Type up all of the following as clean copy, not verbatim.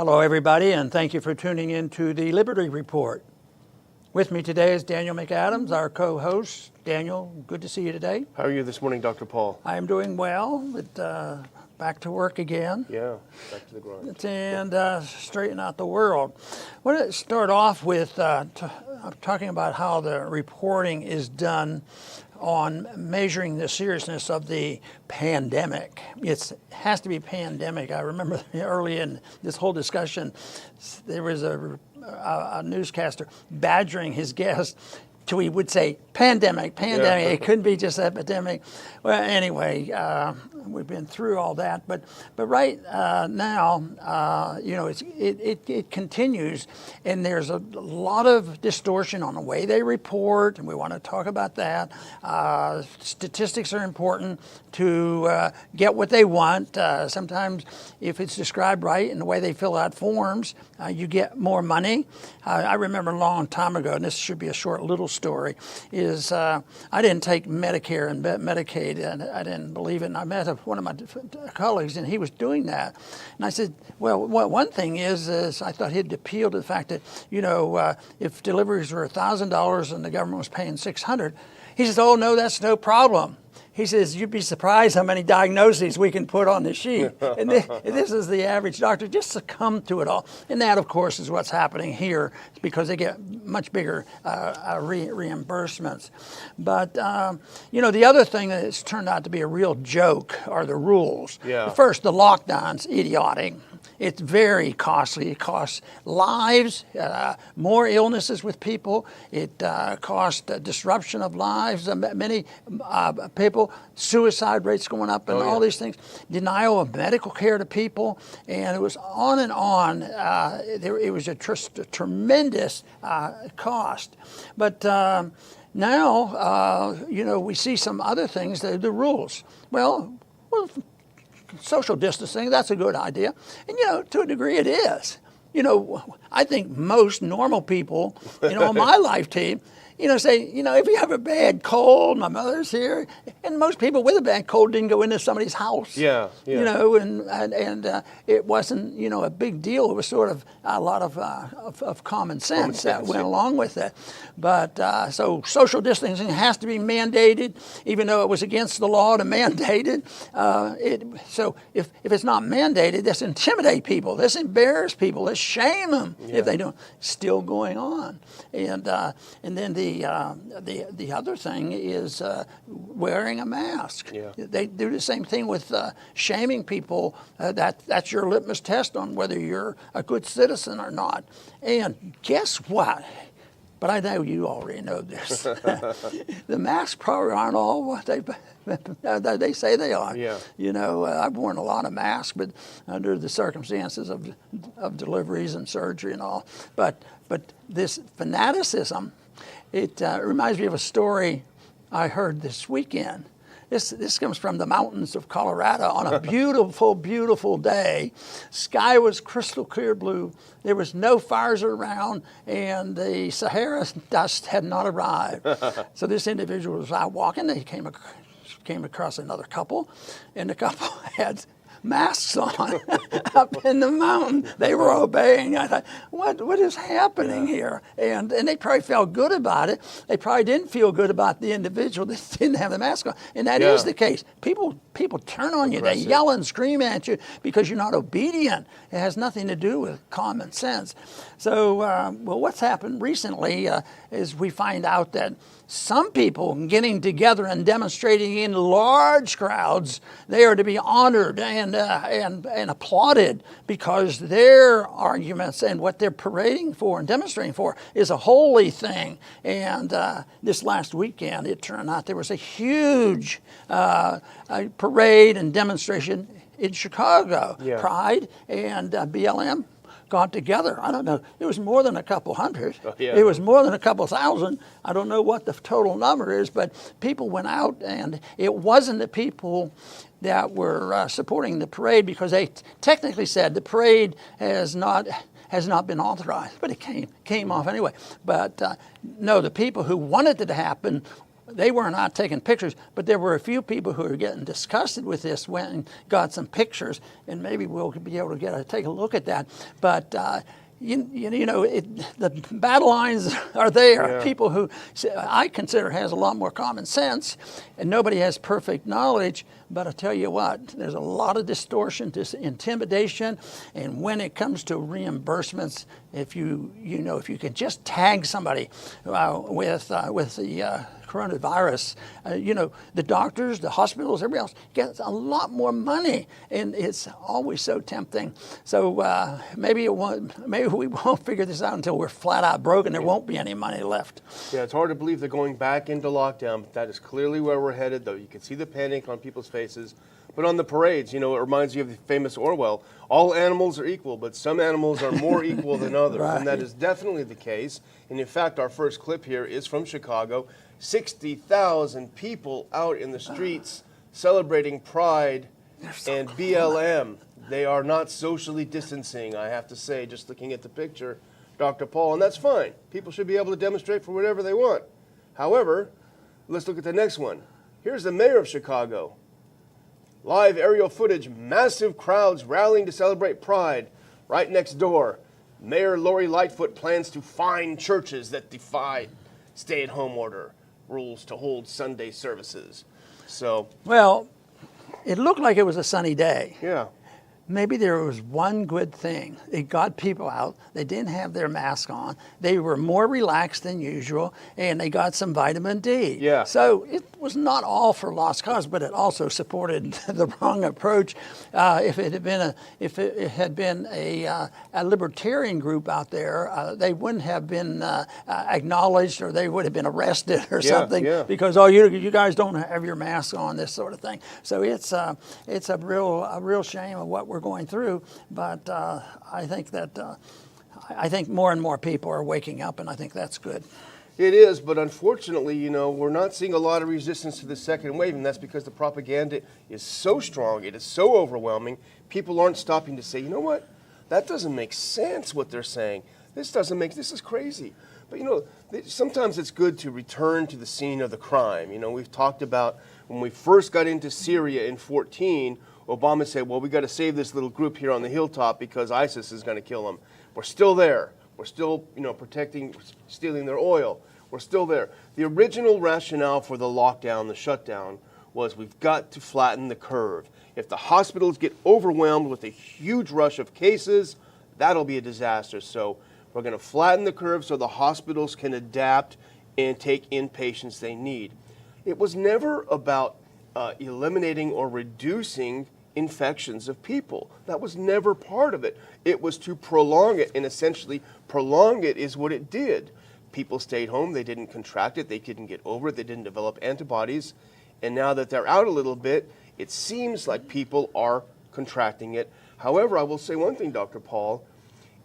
Hello, everybody, and thank you for tuning in to the Liberty Report. With me today is Daniel McAdams, our co-host. Daniel, good to see you today. How are you this morning, Dr. Paul? I am doing well, but back to work again. Yeah, back to the grind. And straighten out the world. I want to start off with talking about how the reporting is done on measuring the seriousness of the pandemic. It has to be pandemic. I remember early in this whole discussion, there was a newscaster badgering his guest till he would say, pandemic. Yeah. It couldn't be just epidemic. Well, anyway, we've been through all that, but right now, it continues, and there's a lot of distortion on the way they report, and we want to talk about that. Statistics are important to get what they want. Sometimes, if it's described right in the way they fill out forms, you get more money. I remember a long time ago, and this should be a short little story, is I didn't take Medicare and Medicaid, and I didn't believe it. And I met one of my colleagues, and he was doing that. And I said, well, one thing is I thought he'd appeal to the fact that, if deliveries were $1,000 and the government was paying $600, he says, oh, no, that's no problem. He says, you'd be surprised how many diagnoses we can put on the sheet. And this is the average doctor, just succumb to it all. And that, of course, is what's happening here because they get much bigger reimbursements. But, the other thing that's turned out to be a real joke are the rules. Yeah. First, the lockdown's idiotic. It's very costly. It costs lives, more illnesses with people. It costs disruption of lives. Many people, suicide rates going up and all these things. Denial of medical care to people. And it was on and on. It was a tremendous cost. But now, we see some other things, the rules. Well, social distancing, that's a good idea. And, to a degree it is. I think most normal people, on my life team, say, if you have a bad cold, my mother's here, and most people with a bad cold didn't go into somebody's house. Yeah. And it wasn't, a big deal. It was sort of a lot of common sense that went along with it. But so social distancing has to be mandated, even though it was against the law to mandate it. So if it's not mandated, let's intimidate people, let's embarrass people, let's shame them if they don't. Still going on, and then the other thing is wearing a mask. Yeah. They do the same thing with shaming people. That's your litmus test on whether you're a good citizen or not. And guess what? But I know you already know this. The masks probably aren't all what they say they are. Yeah. I've worn a lot of masks, but under the circumstances of deliveries and surgery and all. But this fanaticism, it reminds me of a story I heard this weekend. This comes from the mountains of Colorado on a beautiful, beautiful day. Sky was crystal clear blue. There was no fires around, and the Sahara dust had not arrived. So this individual was out walking. They came across another couple, and the couple had masks on up in the mountain. They were obeying. I thought, what is happening here? And they probably felt good about it. They probably didn't feel good about the individual that didn't have the mask on. And that is the case. People turn on you. They yell and scream at you because you're not obedient. It has nothing to do with common sense. So, what's happened recently is we find out that some people getting together and demonstrating in large crowds, they are to be honored and applauded because their arguments and what they're parading for and demonstrating for is a holy thing. And this last weekend, it turned out there was a huge parade and demonstration in Chicago. Yeah. Pride and BLM got together. I don't know. It was more than a couple hundred. It was more than a couple thousand. I don't know what the total number is, but people went out, and it wasn't the people that were supporting the parade because they technically said the parade has not been authorized, but it came off anyway. But no, the people who wanted it to happen they were not taking pictures, but there were a few people who were getting disgusted with this, went and got some pictures, and maybe we'll be able to take a look at that. But the battle lines are there. Yeah. People who I consider has a lot more common sense, and nobody has perfect knowledge. But I tell you what, there's a lot of distortion, intimidation, and when it comes to reimbursements, if you can just tag somebody with the coronavirus, the doctors, the hospitals, everybody else gets a lot more money, and it's always so tempting. So maybe we won't figure this out until we're flat out broke and there won't be any money left. Yeah, it's hard to believe they're going back into lockdown, but that is clearly where we're headed, though. You can see the panic on people's faces. But on the parades, it reminds you of the famous Orwell, all animals are equal, but some animals are more equal than others. Right. And that is definitely the case. And in fact, our first clip here is from Chicago. 60,000 people out in the streets celebrating Pride and BLM. They are not socially distancing, I have to say, just looking at the picture, Dr. Paul, and that's fine. People should be able to demonstrate for whatever they want. However, let's look at the next one. Here's the mayor of Chicago. Live aerial footage, massive crowds rallying to celebrate Pride. Right next door, Mayor Lori Lightfoot plans to fine churches that defy stay-at-home order rules to hold Sunday services. So, well, it looked like it was a sunny day. yeah. Maybe there was one good thing. It got people out. They didn't have their mask on. They were more relaxed than usual, and they got some vitamin D. Yeah. So it was not all for lost cause, but it also supported the wrong approach. If it had been a libertarian group out there, they wouldn't have been acknowledged, or they would have been arrested or something because you guys don't have your mask on, this sort of thing. So it's a real shame of what we're going through, but I think more and more people are waking up, and I think that's good. It is, but unfortunately, we're not seeing a lot of resistance to the second wave, and that's because the propaganda is so strong, it is so overwhelming, people aren't stopping to say, you know what, that doesn't make sense what they're saying. This is crazy. But sometimes it's good to return to the scene of the crime. We've talked about when we first got into Syria in 2014, Obama said, well, we got to save this little group here on the hilltop because ISIS is going to kill them. We're still there. We're still, protecting, stealing their oil. We're still there. The original rationale for the lockdown, the shutdown, was we've got to flatten the curve. If the hospitals get overwhelmed with a huge rush of cases, that'll be a disaster. So we're going to flatten the curve so the hospitals can adapt and take in patients they need. It was never about eliminating or reducing infections of people. That was never part of it. It was to prolong it, and essentially prolong it is what it did. People stayed home, they didn't contract it, they didn't get over it, they didn't develop antibodies, and now that they're out a little bit, it seems like people are contracting it. However, I will say one thing, Dr. Paul,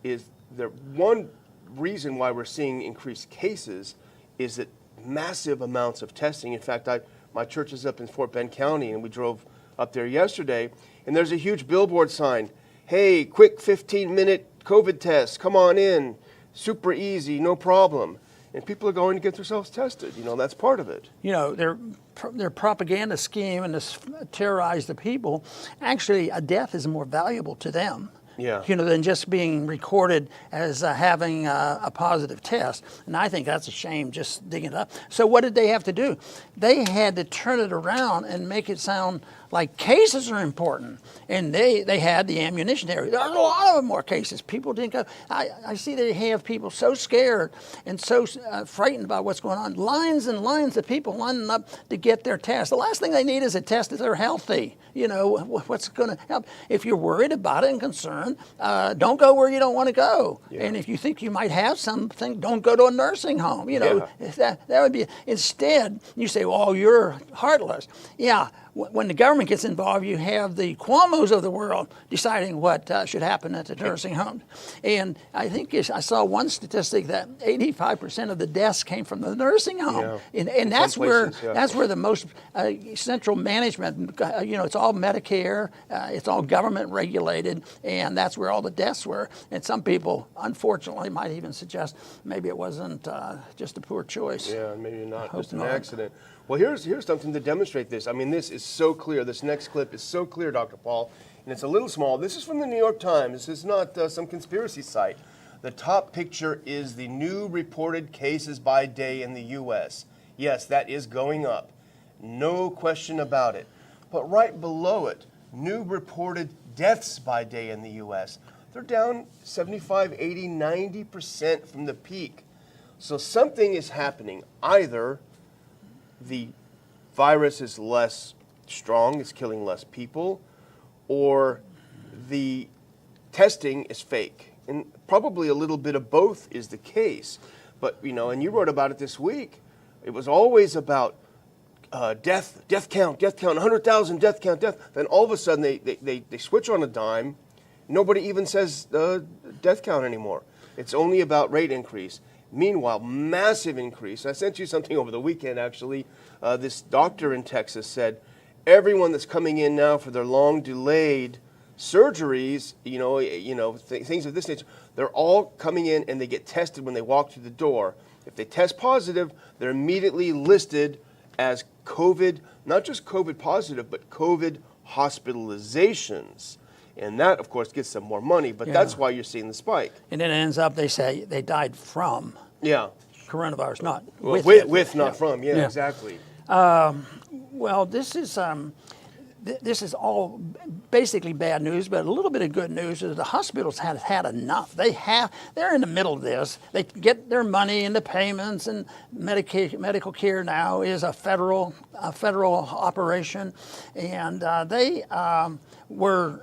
is that one reason why we're seeing increased cases is that massive amounts of testing. In fact, my church is up in Fort Bend County, and we drove up there yesterday, and there's a huge billboard sign. Hey, quick 15-minute COVID test. Come on in. Super easy, no problem. And people are going to get themselves tested. That's part of it. Their propaganda scheme and to terrorize the people, actually a death is more valuable to them. Yeah. Than just being recorded as having a positive test. And I think that's a shame, just digging it up. So what did they have to do? They had to turn it around and make it sound like cases are important. And they had the ammunition there. There are a lot of more cases. People didn't go. I see they have people so scared and so frightened about what's going on. Lines and lines of people lining up to get their test. The last thing they need is a test if they're healthy. What's going to help? If you're worried about it and concerned, don't go where you don't want to go. Yeah. And if you think you might have something, don't go to a nursing home. That would be. Instead, you say, "Oh, you're heartless." Yeah. when the government gets involved, you have the Cuomos of the world deciding what should happen at the nursing home. And I think I saw one statistic that 85% of the deaths came from the nursing home. Yeah. And that's places, that's where the most central management, it's all Medicare, it's all government regulated, and that's where all the deaths were. And some people, unfortunately, might even suggest maybe it wasn't just a poor choice. Yeah, maybe not just an not. accident. Well, here's something to demonstrate this. I mean, this is so clear. This next clip is so clear, Dr. Paul, and it's a little small. This is from the New York Times. This is not some conspiracy site. The top picture is the new reported cases by day in the U.S. Yes, that is going up. No question about it. But right below it, new reported deaths by day in the U.S. They're down 75, 80, 90% from the peak. So something is happening. Either the virus is less strong, it's killing less people, or the testing is fake. And probably a little bit of both is the case. But, and you wrote about it this week. It was always about death count, 100,000 death count, death. Then all of a sudden they switch on a dime. Nobody even says death count anymore. It's only about rate increase. Meanwhile, massive increase. I sent you something over the weekend, actually. This doctor in Texas said everyone that's coming in now for their long-delayed surgeries, things of this nature, they're all coming in and they get tested when they walk through the door. If they test positive, they're immediately listed as COVID, not just COVID positive, but COVID hospitalizations. And that, of course, gets them more money, but that's why you're seeing the spike. And then it ends up, they say they died from coronavirus, not with it. Not from, exactly. Well, this is all basically bad news, but a little bit of good news is the hospitals have had enough. They're in the middle of this. They get their money into payments, and medical care now is a federal operation, and they were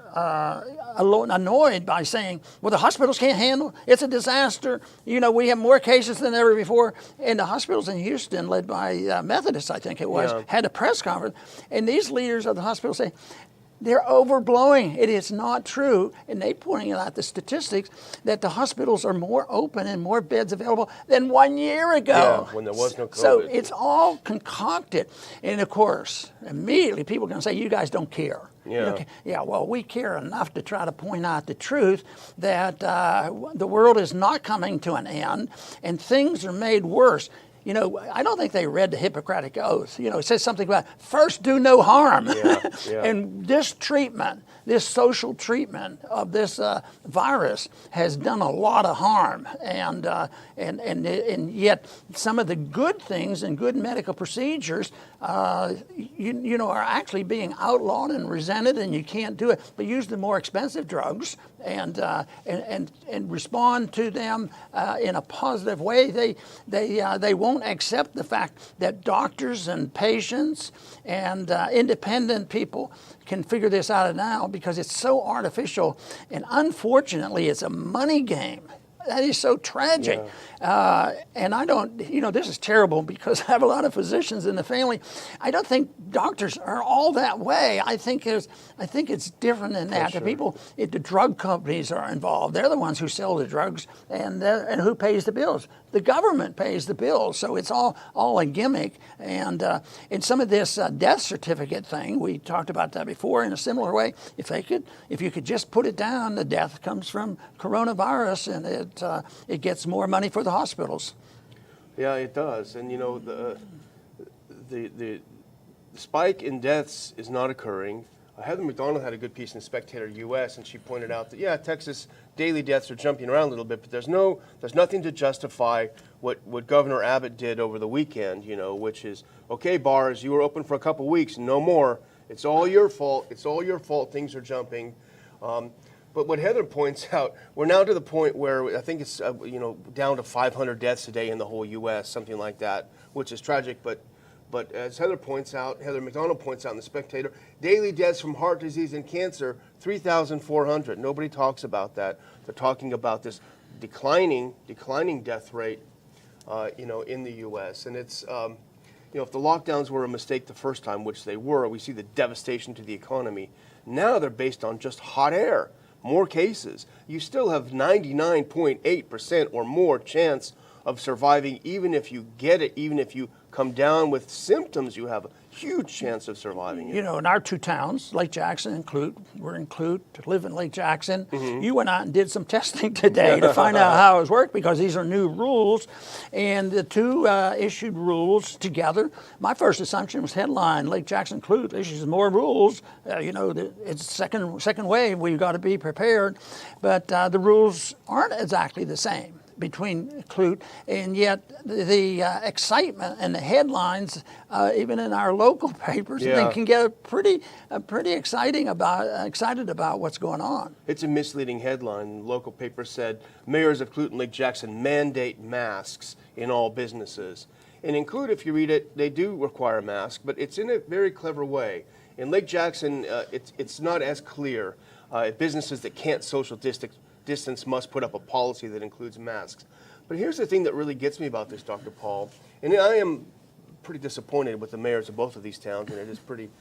annoyed by saying, well, the hospitals can't handle it. It's a disaster. We have more cases than ever before. And the hospitals in Houston, led by Methodists, I think it was, had a press conference. And these leaders of the hospital say, they're overblowing. It is not true. And they pointing out the statistics that the hospitals are more open and more beds available than 1 year ago. Yeah, when there was no COVID. So it's all concocted. And of course, immediately people are going to say, you guys don't care. Well, we care enough to try to point out the truth that the world is not coming to an end and things are made worse. I don't think they read the Hippocratic Oath. It says something about first do no harm. And this treatment, this social treatment of this virus has done a lot of harm. And yet some of the good things and good medical procedures, are actually being outlawed and resented, and you can't do it. But use the more expensive drugs and respond to them in a positive way. They won't accept the fact that doctors and patients and independent people can figure this out now because it's so artificial, and unfortunately it's a money game. That is so tragic. And I don't, this is terrible because I have a lot of physicians in the family. I don't think doctors are all that way. I think it's different than that. Sure. The drug companies are involved. They're the ones who sell the drugs, and who pays the bills? The government pays the bills. So it's all a gimmick. And some of this death certificate thing, we talked about that before in a similar way. If you could just put it down, the death comes from coronavirus, and it gets more money for the hospitals. Yeah, it does. And the spike in deaths is not occurring. Heather McDonald had a good piece in Spectator U.S. and she pointed out that Texas daily deaths are jumping around a little bit, but there's nothing to justify what Governor Abbott did over the weekend. Which is, okay, bars, you were open for a couple weeks, no more. It's all your fault. It's all your fault. Things are jumping. But what Heather points out, we're now to the point where I think it's down to 500 deaths a day in the whole U.S., something like that, which is tragic. But as Heather McDonald points out in The Spectator, daily deaths from heart disease and cancer, 3,400. Nobody talks about that. They're talking about this declining death rate, in the U.S. And it's if the lockdowns were a mistake the first time, which they were, we see the devastation to the economy. Now they're based on just hot air, more cases. You still have 99.8% or more chance of surviving, even if you get it, even if you come down with symptoms, you have a huge chance of surviving it. In our two towns, Lake Jackson and Clute, we're in Clute, to live in Lake Jackson. You went out and did some testing today to find out how it worked, because these are new rules. And the two issued rules together. My first assumption was headline, Lake Jackson Clute issues more rules. It's second wave, we've got to be prepared. But the rules aren't exactly the same between Clute, and yet the excitement and the headlines, even in our local papers, they can get pretty excited about what's going on. It's a misleading headline. The local paper said, mayors of Clute and Lake Jackson mandate masks in all businesses. And in Clute, if you read it, they do require a mask, but it's in a very clever way. In Lake Jackson, it's not as clear. Businesses that can't social distance must put up a policy that includes masks. But here's the thing that really gets me about this, Dr. Paul, and I am pretty disappointed with the mayors of both of these towns, and it is pretty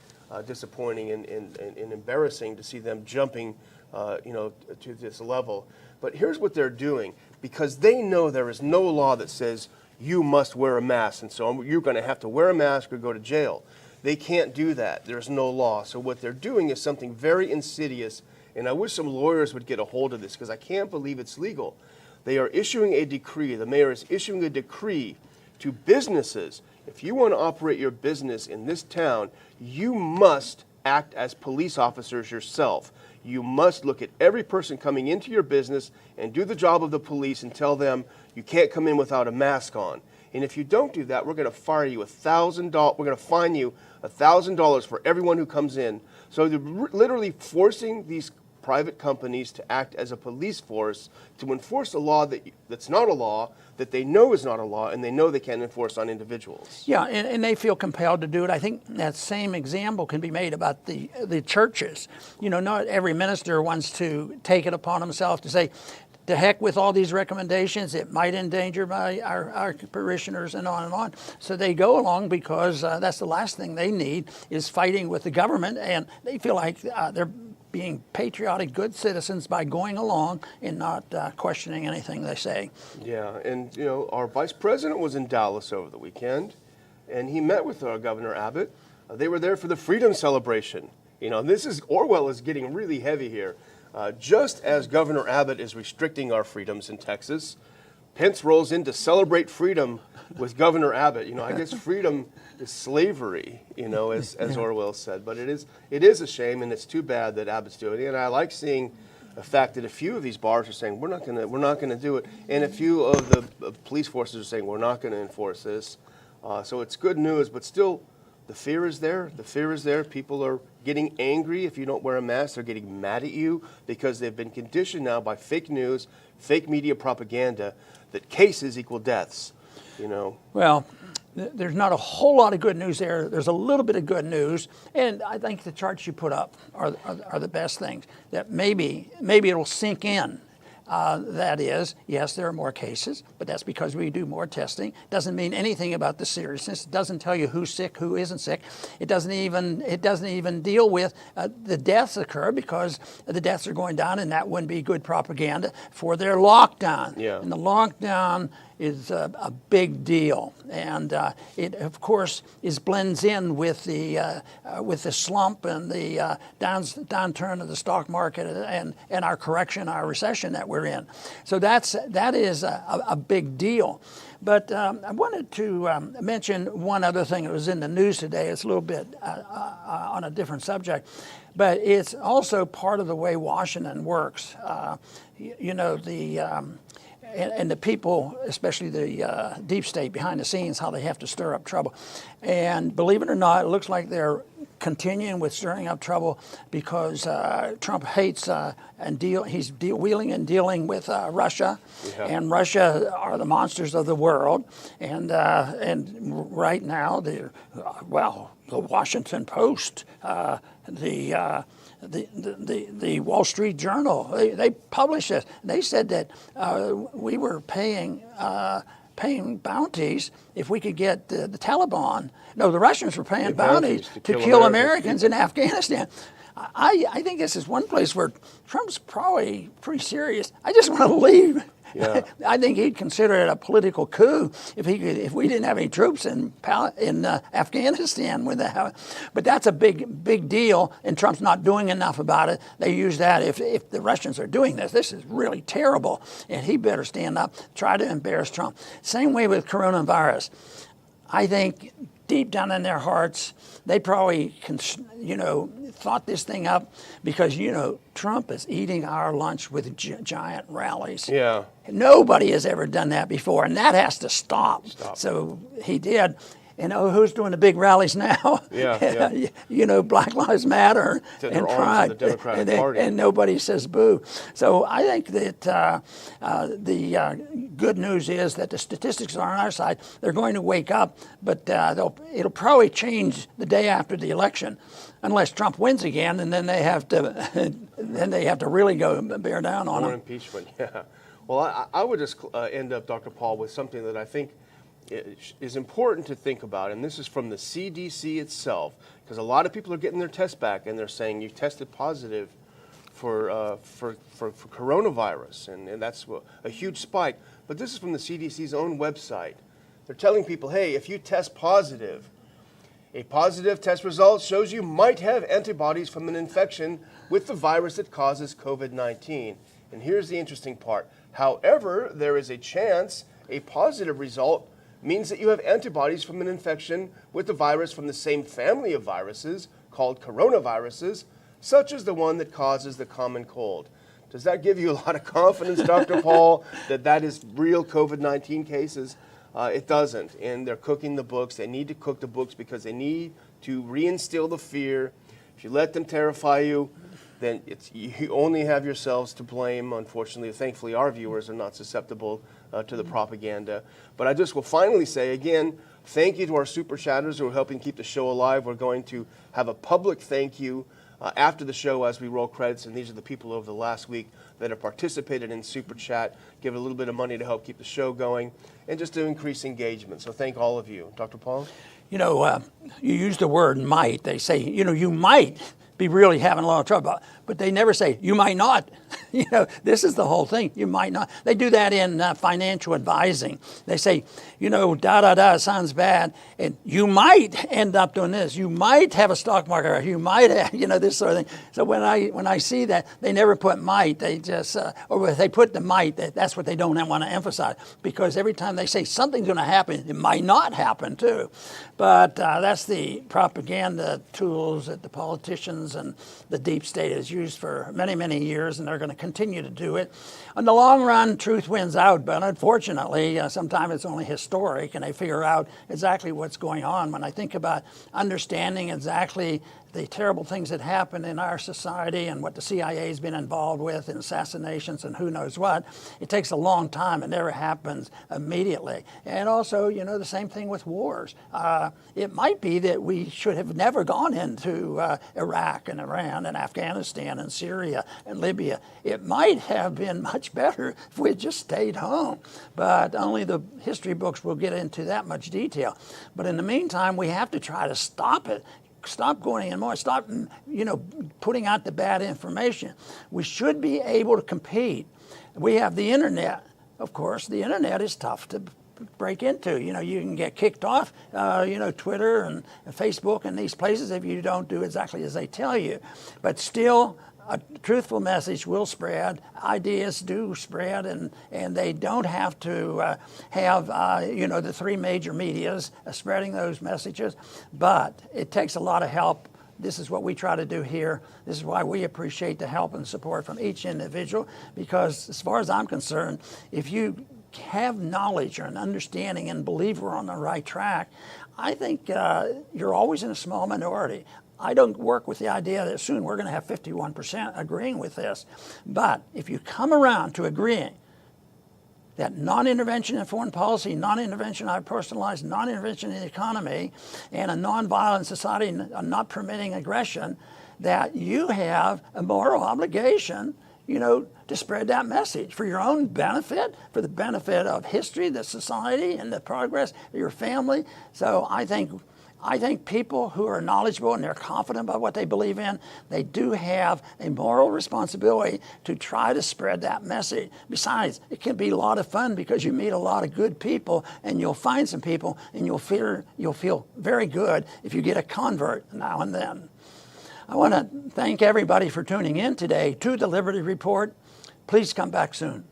disappointing and embarrassing to see them jumping to this level. But here's what they're doing, because they know there is no law that says you must wear a mask, and so you're going to have to wear a mask or go to jail. They can't do that. There's no law. So what they're doing is something very insidious. And I wish some lawyers would get a hold of this, because I can't believe it's legal. They are issuing a decree. The mayor is issuing a decree to businesses. If you want to operate your business in this town, you must act as police officers yourself. You must look at every person coming into your business and do the job of the police and tell them you can't come in without a mask on. And if you don't do that, we're going to fire you $1,000. We're going to fine you $1,000 for everyone who comes in. So they're literally forcing these private companies to act as a police force to enforce a law that's not a law, that they know is not a law, and they know they can't enforce on individuals. Yeah, and they feel compelled to do it. I think that same example can be made about the churches. Not every minister wants to take it upon himself to say, to heck with all these recommendations, it might endanger our parishioners, and on and on. So they go along because that's the last thing they need, is fighting with the government, and they feel like they're being patriotic, good citizens by going along and not questioning anything they say. Yeah, and our vice president was in Dallas over the weekend, and he met with Governor Abbott. They were there for the Freedom Celebration. Orwell is getting really heavy here. Just as Governor Abbott is restricting our freedoms in Texas, Pence rolls in to celebrate freedom with Governor Abbott. I guess freedom is slavery, as Orwell said. But it is a shame, and it's too bad that Abbott's doing it. And I like seeing the fact that a few of these bars are saying we're not going to do it, and a few of the police forces are saying we're not going to enforce this. So it's good news, but still, the fear is there. The fear is there. People are getting angry if you don't wear a mask. They're getting mad at you because they've been conditioned now by fake news, fake media propaganda, that cases equal deaths. Well, there's not a whole lot of good news there. There's a little bit of good news, and I think the charts you put up are the best things. That maybe it'll sink in. That is, yes, there are more cases, but that's because we do more testing. Doesn't mean anything about the seriousness. It doesn't tell you who's sick, who isn't sick. It doesn't even deal with the deaths occur, because the deaths are going down, and that wouldn't be good propaganda for their lockdown. Yeah. And the lockdown is a big deal, and it of course blends in with the slump and the downturn of the stock market and our correction, our recession that we're in. So that is a big deal. But I wanted to mention one other thing that was in the news today. It's a little bit on a different subject, but it's also part of the way Washington works. And the people, especially the deep state behind the scenes, how they have to stir up trouble. And believe it or not, it looks like they're continuing with stirring up trouble because Trump hates he's wheeling and dealing with Russia, and Russia are the monsters of the world. And right now, the Washington Post, the Wall Street Journal, they published this. They said that we were paying paying bounties if we could get the Taliban. No, the Russians were paying bounties to kill Americans. Americans in Afghanistan. I think this is one place where Trump's probably pretty serious. I just want to leave. Yeah. I think he'd consider it a political coup if we didn't have any troops in Afghanistan. But that's a big deal, and Trump's not doing enough about it. They use that if the Russians are doing this is really terrible, and he better stand up, try to embarrass Trump. Same way with coronavirus. I think deep down in their hearts, they probably, thought this thing up because, Trump is eating our lunch with giant rallies. Yeah. Nobody has ever done that before, and that has to stop. So he did. And who's doing the big rallies now? Yeah. Black Lives Matter and Pride, the Democratic Party. and nobody says boo. So I think that the good news is that the statistics are on our side. They're going to wake up, but it'll probably change the day after the election, unless Trump wins again, and then they have to really go bear down on him. More impeachment. Yeah. Well, I would just end up, Dr. Paul, with something that I think is important to think about, and this is from the CDC itself, because a lot of people are getting their tests back and they're saying you tested positive for coronavirus, and that's a huge spike. But this is from the CDC's own website. They're telling people, hey, if you test positive, a positive test result shows you might have antibodies from an infection with the virus that causes COVID-19. And here's the interesting part. However, there is a chance a positive result means that you have antibodies from an infection with the virus from the same family of viruses called coronaviruses, such as the one that causes the common cold. Does that give you a lot of confidence, Dr. Paul, that is real COVID-19 cases? It doesn't, and they're cooking the books. They need to cook the books because they need to reinstill the fear. If you let them terrify you, then you only have yourselves to blame. Unfortunately, thankfully, our viewers are not susceptible to the propaganda. But I just will finally say, again, thank you to our super chatters who are helping keep the show alive. We're going to have a public thank you after the show as we roll credits, and these are the people over the last week that have participated in Super Chat, give a little bit of money to help keep the show going, and just to increase engagement. So thank all of you. Dr. Paul? You use the word might. They say, you might be really having a lot of trouble, but they never say, you might not. This is the whole thing. You might not. They do that in financial advising. They say, sounds bad, and you might end up doing this. You might have a stock market, or you might have, this sort of thing. So when I see that, they never put might. They just, or if they put the might, that's what they don't want to emphasize, because every time they say something's going to happen, it might not happen too. But that's the propaganda tools that the politicians and the deep state has used for many, many years, and they're going to continue to do it. In the long run, truth wins out, but unfortunately, sometimes it's only historic, and they figure out exactly what's going on. When I think about understanding exactly the terrible things that happen in our society and what the CIA has been involved with in assassinations and who knows what, it takes a long time. It never happens immediately. And also, the same thing with wars. It might be that we should have never gone into Iraq and Iran and Afghanistan and Syria and Libya. It might have been much better if we had just stayed home. But only the history books will get into that much detail. But in the meantime, we have to try to stop it. Stop going in more. Stop, putting out the bad information. We should be able to compete. We have the internet. Of course, the internet is tough to break into. You can get kicked off, Twitter and Facebook and these places if you don't do exactly as they tell you. But still, a truthful message will spread. Ideas do spread, and they don't have to have, the three major medias spreading those messages. But it takes a lot of help. This is what we try to do here. This is why we appreciate the help and support from each individual, because as far as I'm concerned, if you have knowledge or an understanding and believe we're on the right track, I think you're always in a small minority. I don't work with the idea that soon we're going to have 51% agreeing with this. But if you come around to agreeing that non-intervention in foreign policy, non-intervention in our personal lives, non-intervention in the economy, and a non-violent society not permitting aggression, that you have a moral obligation to spread that message for your own benefit, for the benefit of history, the society, and the progress of your family. So I think people who are knowledgeable and they're confident about what they believe in, they do have a moral responsibility to try to spread that message. Besides, it can be a lot of fun because you meet a lot of good people, and you'll find some people, and you'll feel very good if you get a convert now and then. I want to thank everybody for tuning in today to the Liberty Report. Please come back soon.